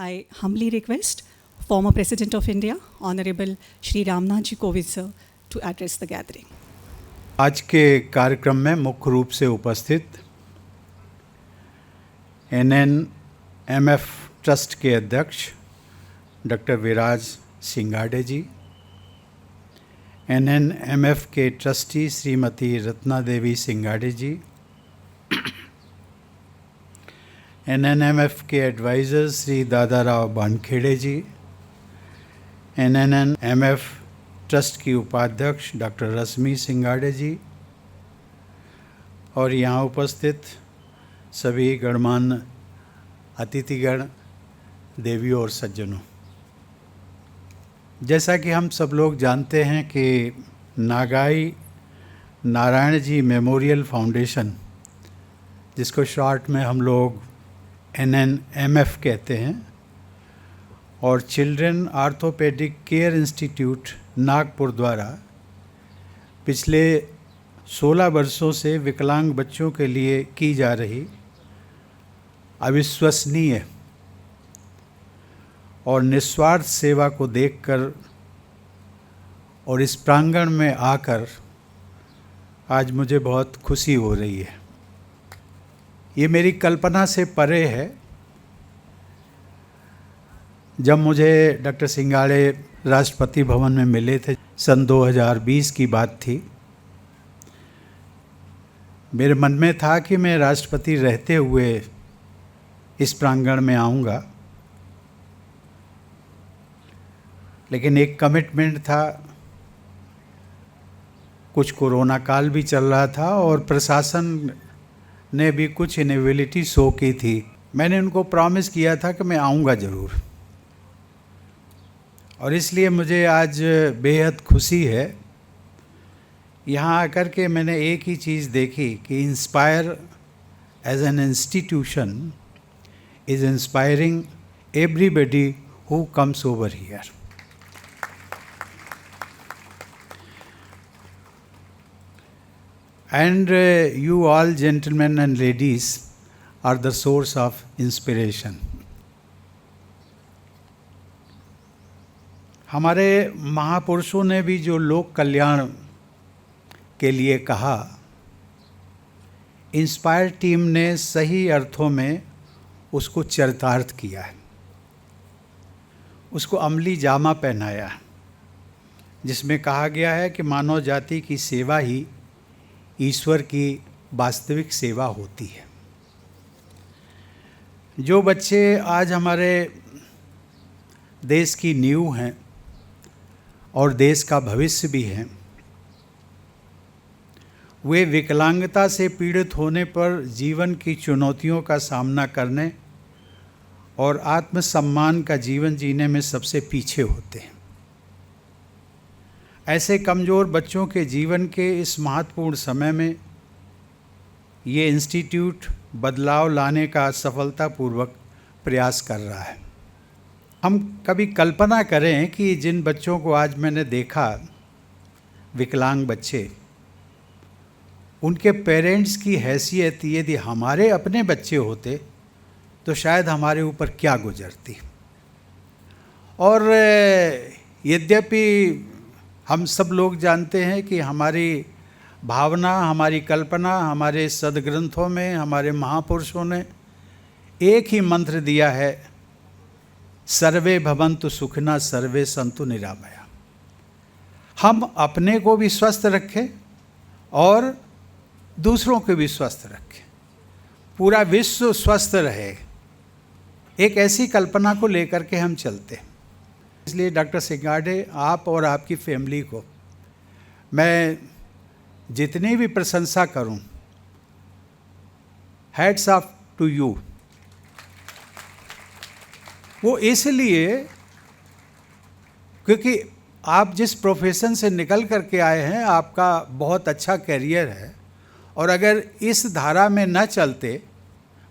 I humbly request former President of India, Honorable Shri Ramnath Ji Kovind sir, to address the gathering. आज के कार्यक्रम में मुख्य रूप से उपस्थित NNMF ट्रस्ट के अध्यक्ष डॉक्टर विराज सिंगाड़े जी, NNMF के ट्रस्टी श्रीमती रत्ना देवी सिंगाड़े जी, NNMF के एडवाइज़र श्री दादाराव बानखेड़े जी, NNMF ट्रस्ट की उपाध्यक्ष डॉक्टर रश्मि सिंगाड़े जी और यहाँ उपस्थित सभी गणमान्य अतिथिगण, देवियों और सज्जनों। जैसा कि हम सब लोग जानते हैं कि नागाई नारायण जी मेमोरियल फाउंडेशन, जिसको शॉर्ट में हम लोग NNMF कहते हैं, और children orthopaedic care institute Nagpur द्वारा पिछले 16 वर्षों से विकलांग बच्चों के लिए की जा रही अविश्वसनीय और निस्वार्थ सेवा को देखकर और इस प्रांगण में आकर आज मुझे बहुत खुशी हो रही है। ये मेरी कल्पना से परे है। जब मुझे डॉक्टर सिंगाड़े राष्ट्रपति भवन में मिले थे, सन 2020 की बात थी, मेरे मन में था कि मैं राष्ट्रपति रहते हुए इस प्रांगण में आऊँगा, लेकिन एक कमिटमेंट था। कुछ कोरोना काल भी चल रहा था और प्रशासन ने भी कुछ इनेबिलिटी शो की थी। मैंने उनको प्रॉमिस किया था कि मैं आऊँगा ज़रूर, और इसलिए मुझे आज बेहद खुशी है। यहाँ आकर के मैंने एक ही चीज़ देखी कि inspire as an institution is inspiring everybody who comes over here. And you all gentlemen and ladies are the source of inspiration. हमारे महापुरुषों ने भी जो लोक कल्याण के लिए कहा, इंस्पायर टीम ने सही अर्थों में उसको चरितार्थ किया है, उसको अमली जामा पहनाया, जिसमें कहा गया है कि मानव जाति की सेवा ही ईश्वर की वास्तविक सेवा होती है। जो बच्चे आज हमारे देश की नींव हैं और देश का भविष्य भी हैं, वे विकलांगता से पीड़ित होने पर जीवन की चुनौतियों का सामना करने और आत्मसम्मान का जीवन जीने में सबसे पीछे होते हैं। ऐसे कमज़ोर बच्चों के जीवन के इस महत्वपूर्ण समय में ये इंस्टीट्यूट बदलाव लाने का सफलतापूर्वक प्रयास कर रहा है। हम कभी कल्पना करें कि जिन बच्चों को आज मैंने देखा, विकलांग बच्चे, उनके पेरेंट्स की हैसियत यदि हमारे अपने बच्चे होते तो शायद हमारे ऊपर क्या गुजरती। और यद्यपि हम सब लोग जानते हैं कि हमारी भावना, हमारी कल्पना, हमारे सदग्रंथों में हमारे महापुरुषों ने एक ही मंत्र दिया है, सर्वे भवन्तु सुखिनः सर्वे सन्तु निरामया। हम अपने को भी स्वस्थ रखें और दूसरों को भी स्वस्थ रखें, पूरा विश्व स्वस्थ रहे, एक ऐसी कल्पना को लेकर के हम चलते हैं। इसलिए डॉक्टर सिंगाड़े, आप और आपकी फैमिली को मैं जितनी भी प्रशंसा करूं, हैट्स ऑफ टू यू। वो इसलिए क्योंकि आप जिस प्रोफेशन से निकल करके आए हैं, आपका बहुत अच्छा करियर है, और अगर इस धारा में न चलते,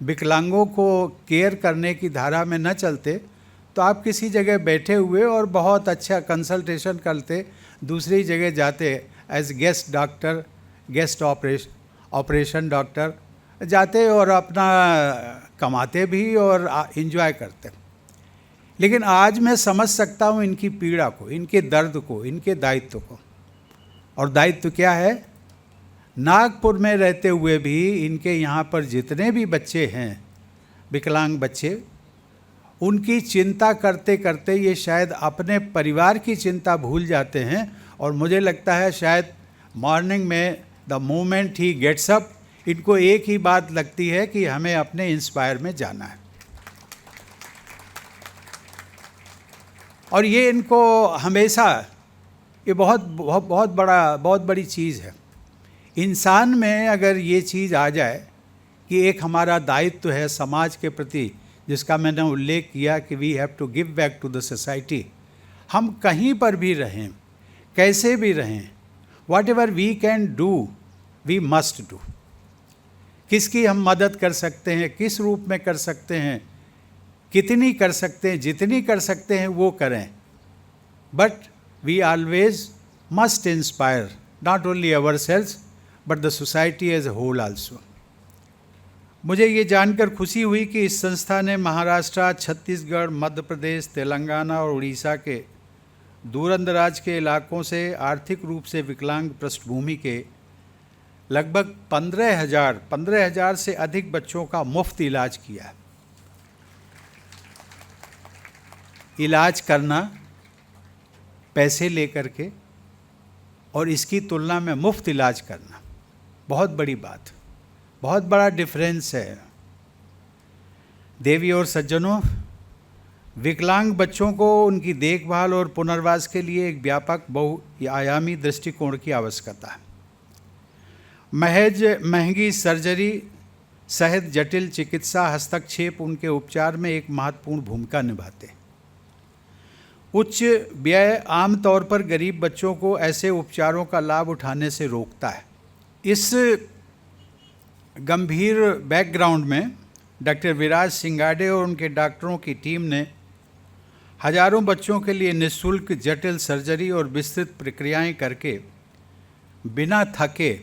विकलांगों को केयर करने की धारा में न चलते, तो आप किसी जगह बैठे हुए और बहुत अच्छा कंसल्टेशन करते, दूसरी जगह जाते as guest doctor, guest operation doctor जाते और अपना कमाते भी और एंजॉय करते। लेकिन आज मैं समझ सकता हूँ इनकी पीड़ा को, इनके दर्द को, इनके दायित्व को। और दायित्व क्या है? नागपुर में रहते हुए भी इनके यहाँ पर जितने भी बच्चे हैं, विकलांग बच्चे, उनकी चिंता करते करते ये शायद अपने परिवार की चिंता भूल जाते हैं। और मुझे लगता है शायद मॉर्निंग में द मोमेंट ही गेट्स अप, इनको एक ही बात लगती है कि हमें अपने इंस्पायर में जाना है। और ये इनको हमेशा, ये बहुत बड़ी चीज़ है। इंसान में अगर ये चीज़ आ जाए कि एक हमारा दायित्व है समाज के प्रति, जिसका मैंने उल्लेख किया कि we have to give back to the society. हम कहीं पर भी रहें, कैसे भी रहें, whatever we can do we must do. किसकी हम मदद कर सकते हैं, किस रूप में कर सकते हैं, कितनी कर सकते हैं, जितनी कर सकते हैं वो करें। But we always must inspire not only our selves but the society as a whole also. मुझे ये जानकर खुशी हुई कि इस संस्था ने महाराष्ट्र, छत्तीसगढ़, मध्य प्रदेश, तेलंगाना और उड़ीसा के दूरदराज के इलाकों से आर्थिक रूप से विकलांग पृष्ठभूमि के लगभग 15,000 से अधिक बच्चों का मुफ्त इलाज किया है। इलाज करना पैसे लेकर के और इसकी तुलना में मुफ्त इलाज करना बहुत बड़ी बात, बहुत बड़ा डिफरेंस है। देवी और सज्जनों, विकलांग बच्चों को उनकी देखभाल और पुनर्वास के लिए एक व्यापक बहुआयामी दृष्टिकोण की आवश्यकता है। महज महंगी सर्जरी सहित जटिल चिकित्सा हस्तक्षेप उनके उपचार में एक महत्वपूर्ण भूमिका निभाते हैं। उच्च व्यय आमतौर पर गरीब बच्चों को ऐसे उपचारों का लाभ उठाने से रोकता है। इस गंभीर बैकग्राउंड में डॉक्टर विराज सिंगाडे और उनके डॉक्टरों की टीम ने हजारों बच्चों के लिए निःशुल्क जटिल सर्जरी और विस्तृत प्रक्रियाएं करके बिना थके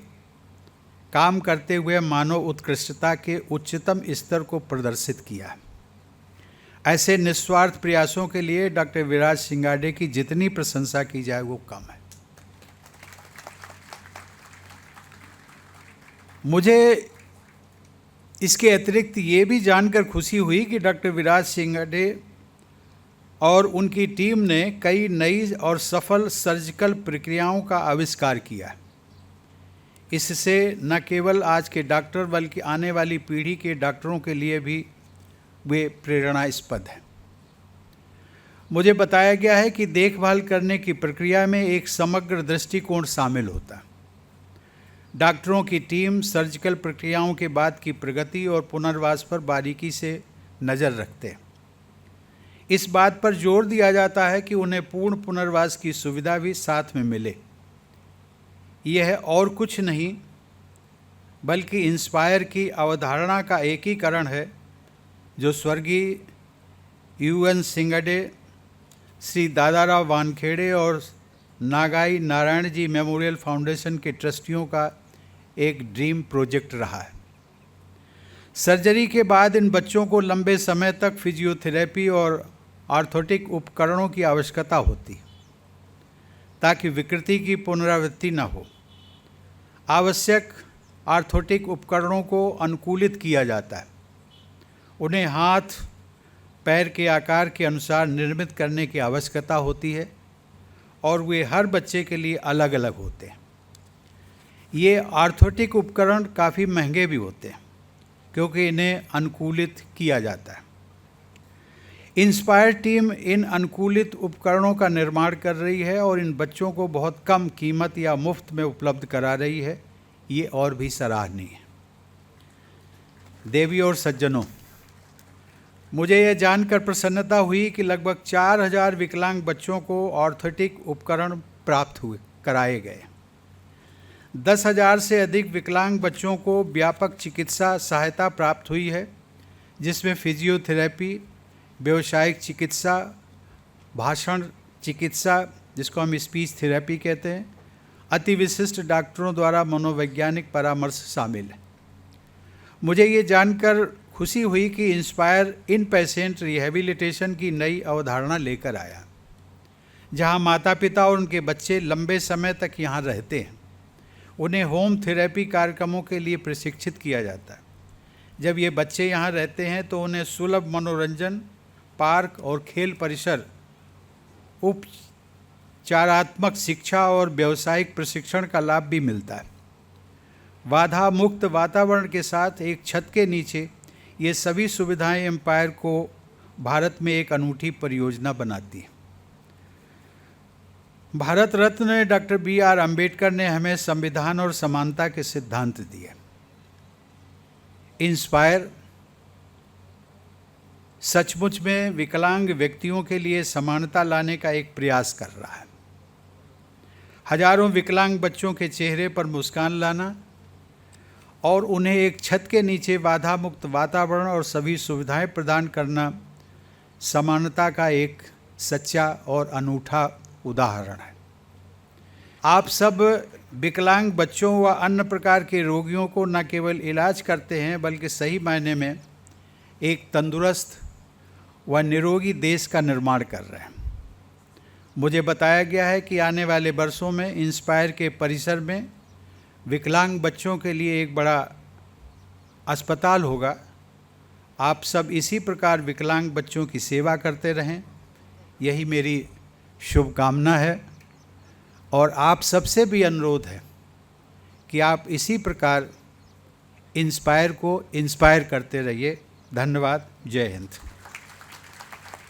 काम करते हुए मानव उत्कृष्टता के उच्चतम स्तर को प्रदर्शित किया। ऐसे निस्वार्थ प्रयासों के लिए डॉक्टर विराज सिंगाडे की जितनी प्रशंसा की जाए वो कम है। मुझे इसके अतिरिक्त ये भी जानकर खुशी हुई कि डॉक्टर विराज सिंगाडे और उनकी टीम ने कई नई और सफल सर्जिकल प्रक्रियाओं का आविष्कार किया। इससे न केवल आज के डॉक्टर बल्कि आने वाली पीढ़ी के डॉक्टरों के लिए भी वे प्रेरणास्पद हैं। मुझे बताया गया है कि देखभाल करने की प्रक्रिया में एक समग्र दृष्टिकोण शामिल होता है। डॉक्टरों की टीम सर्जिकल प्रक्रियाओं के बाद की प्रगति और पुनर्वास पर बारीकी से नज़र रखते हैं। इस बात पर जोर दिया जाता है कि उन्हें पूर्ण पुनर्वास की सुविधा भी साथ में मिले। यह और कुछ नहीं बल्कि इंस्पायर की अवधारणा का एकीकरण है, जो स्वर्गीय UN सिंगाडे, श्री दादाराव वानखेड़े और नागाई नारायण जी मेमोरियल फाउंडेशन के ट्रस्टियों का एक ड्रीम प्रोजेक्ट रहा है। सर्जरी के बाद इन बच्चों को लंबे समय तक फिजियोथेरेपी और ऑर्थोटिक उपकरणों की आवश्यकता होती है ताकि विकृति की पुनरावृत्ति न हो। आवश्यक ऑर्थोटिक उपकरणों को अनुकूलित किया जाता है। उन्हें हाथ पैर के आकार के अनुसार निर्मित करने की आवश्यकता होती है और वे हर बच्चे के लिए अलग अलग होते हैं। ये ऑर्थोटिक उपकरण काफ़ी महंगे भी होते हैं क्योंकि इन्हें अनुकूलित किया जाता है। इंस्पायर टीम इन अनुकूलित उपकरणों का निर्माण कर रही है और इन बच्चों को बहुत कम कीमत या मुफ्त में उपलब्ध करा रही है। ये और भी सराहनीय है। देवी और सज्जनों, मुझे यह जानकर प्रसन्नता हुई कि लगभग 4,000 विकलांग बच्चों को ऑर्थोटिक उपकरण प्राप्त कराए गए। 10,000 से अधिक विकलांग बच्चों को व्यापक चिकित्सा सहायता प्राप्त हुई है, जिसमें फिजियोथेरेपी, व्यावसायिक चिकित्सा, भाषण चिकित्सा जिसको हम स्पीच थेरेपी कहते हैं, अति विशिष्ट डॉक्टरों द्वारा मनोवैज्ञानिक परामर्श शामिल है। मुझे ये जानकर खुशी हुई कि इंस्पायर इन पेशेंट रिहेबिलिटेशन की नई अवधारणा लेकर आया, जहां माता पिता और उनके बच्चे लंबे समय तक यहां रहते हैं। उन्हें होम थेरेपी कार्यक्रमों के लिए प्रशिक्षित किया जाता है। जब ये बच्चे यहाँ रहते हैं तो उन्हें सुलभ मनोरंजन, पार्क और खेल परिसर, उपचारात्मक शिक्षा और व्यावसायिक प्रशिक्षण का लाभ भी मिलता है। बाधा मुक्त वातावरण के साथ एक छत के नीचे ये सभी सुविधाएं एम्पायर को भारत में एक अनूठी परियोजना बनाती हैं। भारत रत्न डॉक्टर BR अम्बेडकर ने हमें संविधान और समानता के सिद्धांत दिए। इंस्पायर सचमुच में विकलांग व्यक्तियों के लिए समानता लाने का एक प्रयास कर रहा है। हजारों विकलांग बच्चों के चेहरे पर मुस्कान लाना और उन्हें एक छत के नीचे बाधा मुक्त वातावरण और सभी सुविधाएं प्रदान करना समानता का एक सच्चा और अनूठा उदाहरण है। आप सब विकलांग बच्चों व अन्य प्रकार के रोगियों को न केवल इलाज करते हैं बल्कि सही मायने में एक तंदुरुस्त व निरोगी देश का निर्माण कर रहे हैं। मुझे बताया गया है कि आने वाले वर्षों में इंस्पायर के परिसर में विकलांग बच्चों के लिए एक बड़ा अस्पताल होगा। आप सब इसी प्रकार विकलांग बच्चों की सेवा करते रहें, यही मेरी शुभकामना है। और आप सबसे भी अनुरोध है कि आप इसी प्रकार इंस्पायर को इंस्पायर करते रहिए। धन्यवाद। जय हिंद।